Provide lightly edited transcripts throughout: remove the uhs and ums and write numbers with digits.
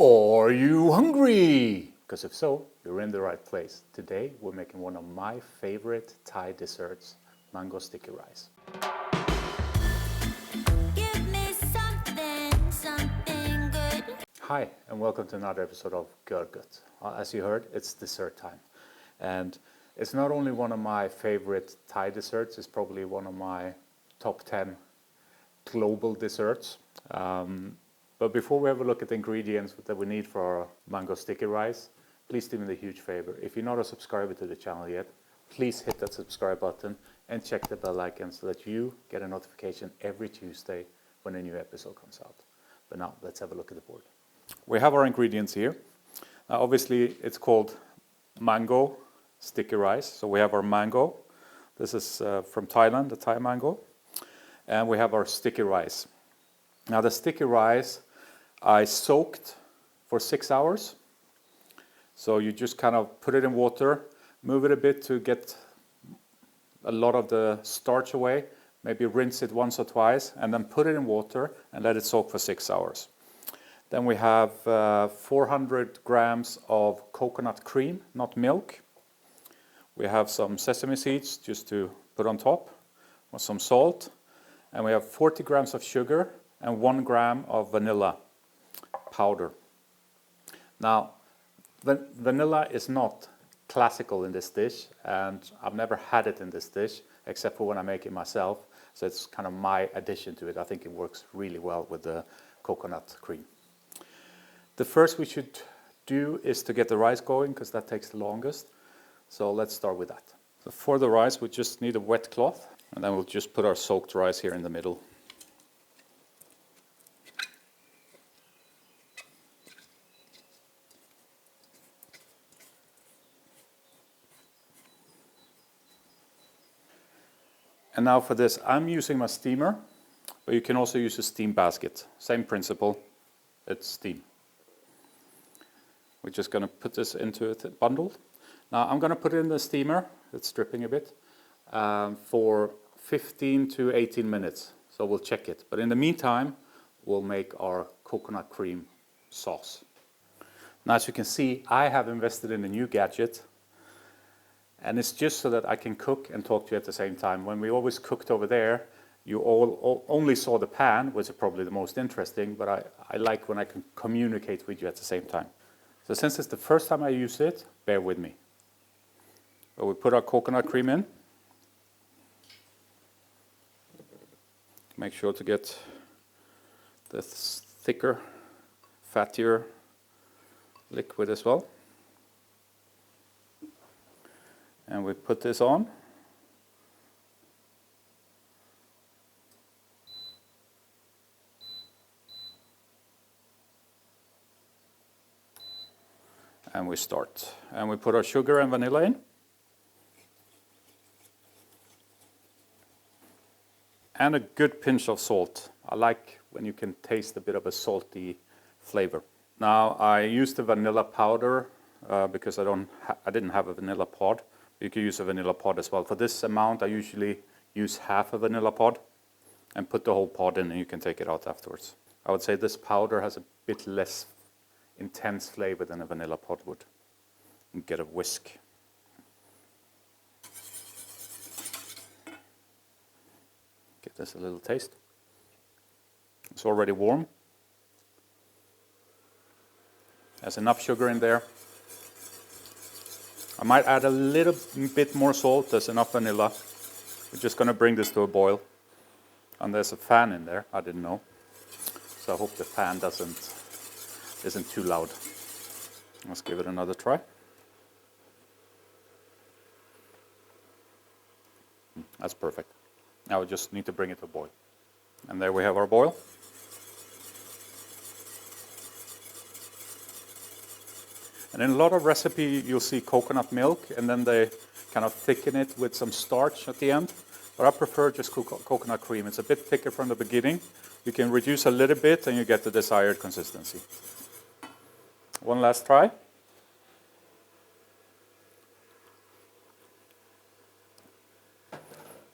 Are you hungry? Because if so, you're in the right place. Today we're making one of my favorite Thai desserts, mango sticky rice. Give me something good. Hi, and welcome to another episode of Görgött. As you heard, it's dessert time. And it's not only one of my favorite Thai desserts, it's probably one of my top 10 global desserts. But before we have a look at the ingredients that we need for our mango sticky rice, please do me a huge favor. If you're not a subscriber to the channel yet, please hit that subscribe button and check the bell icon so that you get a notification every Tuesday when a new episode comes out. But now, let's have a look at the board. We have our ingredients here. Now, obviously, it's called mango sticky rice. So we have our mango. This is from Thailand, the Thai mango. And we have our sticky rice. Now, the sticky rice I soaked for 6 hours. So you just kind of put it in water, move it a bit to get a lot of the starch away, maybe rinse it once or twice, and then put it in water and let it soak for 6 hours. Then we have 400 grams of coconut cream, not milk. We have some sesame seeds just to put on top, or some salt. And we have 40 grams of sugar and 1 gram of vanilla powder. Now, vanilla is not classical in this dish, and I've never had it in this dish, except for when I make it myself. So it's kind of my addition to it. I think it works really well with the coconut cream. The first we should do is to get the rice going, because that takes the longest. So let's start with that. So for the rice, we just need a wet cloth, and then we'll just put our soaked rice here in the middle. And now for this, I'm using my steamer, but you can also use a steam basket. Same principle, it's steam. We're just going to put this into a bundle. Now I'm going to put it in the steamer, it's dripping a bit, for 15 to 18 minutes. So we'll check it. But in the meantime, we'll make our coconut cream sauce. Now as you can see, I have invested in a new gadget. And it's just so that I can cook and talk to you at the same time. When we always cooked over there, you all only saw the pan, which is probably the most interesting, but I like when I can communicate with you at the same time. So since it's the first time I use it, bear with me. So we put our coconut cream in. Make sure to get the thicker, fattier liquid as well. And we put this on. And we start. And we put our sugar and vanilla in. And a good pinch of salt. I like when you can taste a bit of a salty flavor. Now I used the vanilla powder because I didn't have a vanilla pod. You can use a vanilla pod as well. For this amount, I usually use half a vanilla pod and put the whole pod in, and you can take it out afterwards. I would say this powder has a bit less intense flavor than a vanilla pod would. And get a whisk. Give this a little taste. It's already warm. There's enough sugar in there. I might add a little bit more salt. There's enough vanilla. We're just going to bring this to a boil. And there's a fan in there. I didn't know. So I hope the fan isn't too loud. Let's give it another try. That's perfect. Now we just need to bring it to a boil. And there we have our boil. And in a lot of recipes, you'll see coconut milk, and then they kind of thicken it with some starch at the end. But I prefer just coconut cream. It's a bit thicker from the beginning. You can reduce a little bit, and you get the desired consistency. One last try.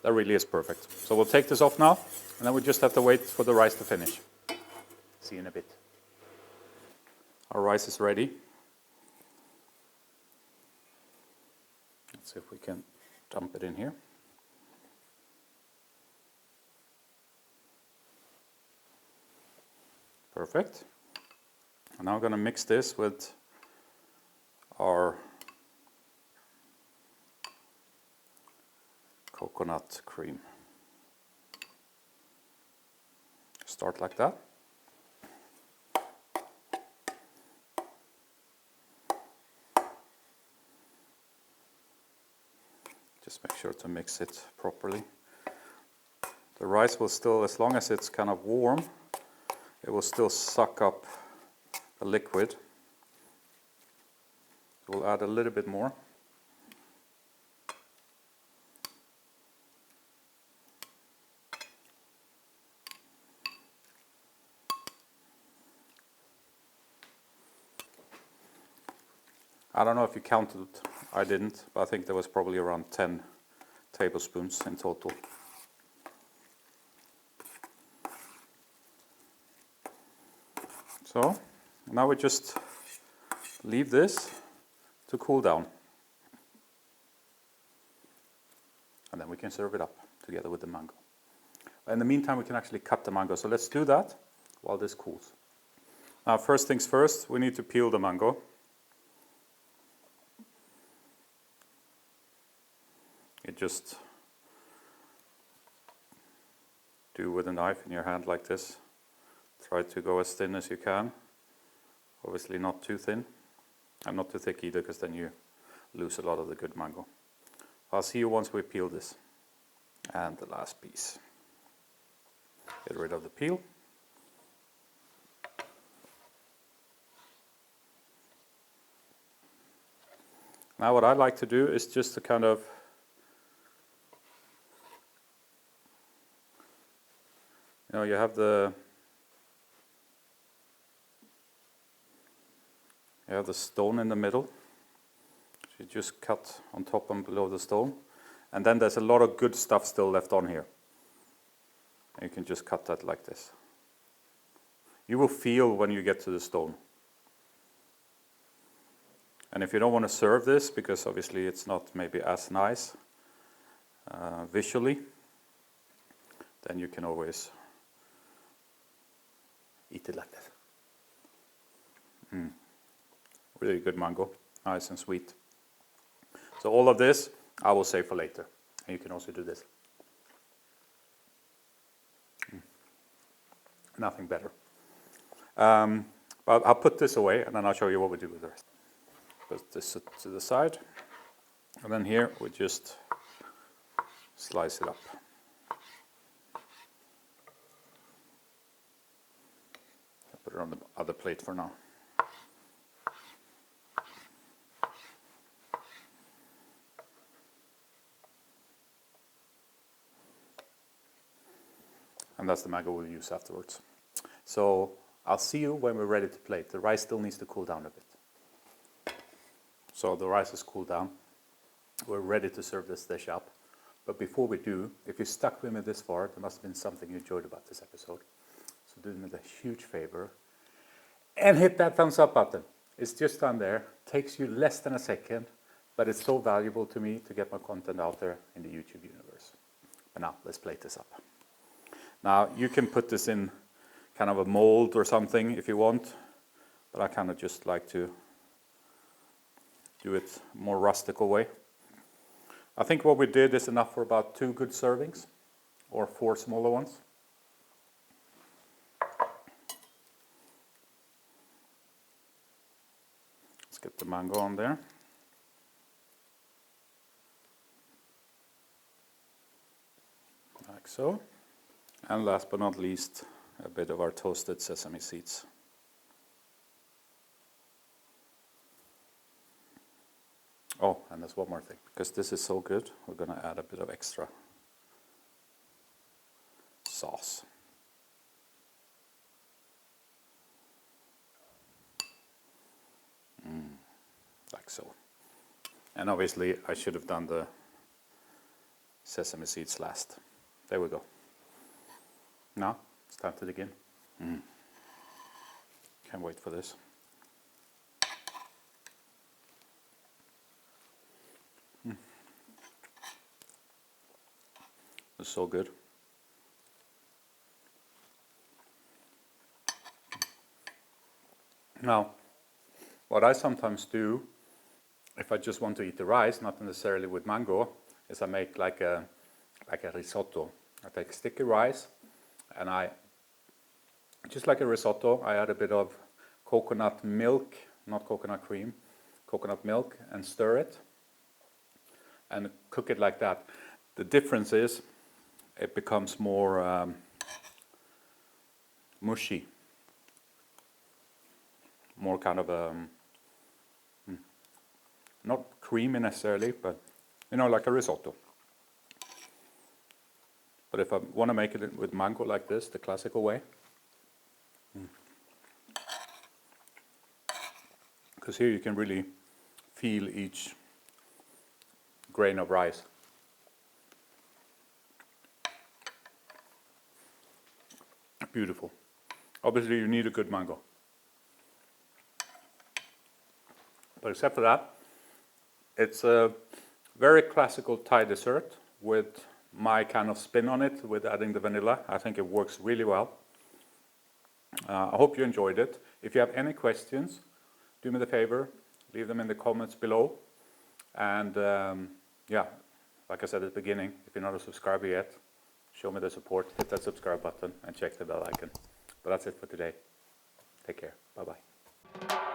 That really is perfect. So we'll take this off now, and then we just have to wait for the rice to finish. See you in a bit. Our rice is ready. Let's see if we can dump it in here. Perfect. And now I'm going to mix this with our coconut cream. Start like that. Just make sure to mix it properly. The rice will still, as long as it's kind of warm, it will still suck up the liquid. So we'll add a little bit more. I don't know if you counted, I didn't, but I think there was probably around 10 tablespoons in total. So now we just leave this to cool down. And then we can serve it up together with the mango. In the meantime, we can actually cut the mango. So let's do that while this cools. Now, first things first, we need to peel the mango. You just do with a knife in your hand like this. Try to go as thin as you can. Obviously not too thin. And not too thick either, because then you lose a lot of the good mango. I'll see you once we peel this. And the last piece. Get rid of the peel. Now what I like to do is just to kind of you have the stone in the middle. So you just cut on top and below the stone. And then there's a lot of good stuff still left on here. And you can just cut that like this. You will feel when you get to the stone. And if you don't want to serve this, because obviously it's not maybe as nice visually, then you can always eat it like that. Really good mango, nice and sweet. So all of this I will save for later. And you can also do this. Nothing better. But I'll put this away and then I'll show you what we do with the rest. Put this to the side. And then here we just slice it up. I'll put it on the other plate for now. And that's the mango we'll use afterwards. So I'll see you when we're ready to plate. The rice still needs to cool down a bit. So the rice is cooled down. We're ready to serve this dish up. But before we do, if you stuck with me this far, there must have been something you enjoyed about this episode. So do me a huge favor and hit that thumbs up button. It's just down there. Takes you less than a second, but it's so valuable to me to get my content out there in the YouTube universe. But now, let's plate this up. Now, you can put this in kind of a mold or something if you want, but I kind of just like to do it more rustical way. I think what we did is enough for about 2 good servings, or 4 smaller ones. Let's get the mango on there. Like so. And last but not least, a bit of our toasted sesame seeds. Oh, and there's one more thing. Because this is so good, we're going to add a bit of extra sauce. Like so. And obviously, I should have done the sesame seeds last. There we go. Now, it's time to dig in. Can't wait for this. It's so good. Now, what I sometimes do, if I just want to eat the rice, not necessarily with mango, is I make like a risotto. I take sticky rice, and I, just like a risotto, I add a bit of coconut milk, not coconut cream, coconut milk, and stir it, and cook it like that. The difference is, it becomes more mushy, more kind of not creamy necessarily, but you know, like a risotto. But if I want to make it with mango like this, the classical way, because here you can really feel each grain of rice. Beautiful. Obviously you need a good mango. But except for that, it's a very classical Thai dessert with my kind of spin on it, with adding the vanilla. I think it works really well. I hope you enjoyed it. If you have any questions, do me the favor, leave them in the comments below. And yeah, like I said at the beginning, if you're not a subscriber yet, show me the support, hit that subscribe button and check the bell icon. But that's it for today. Take care. Bye-bye.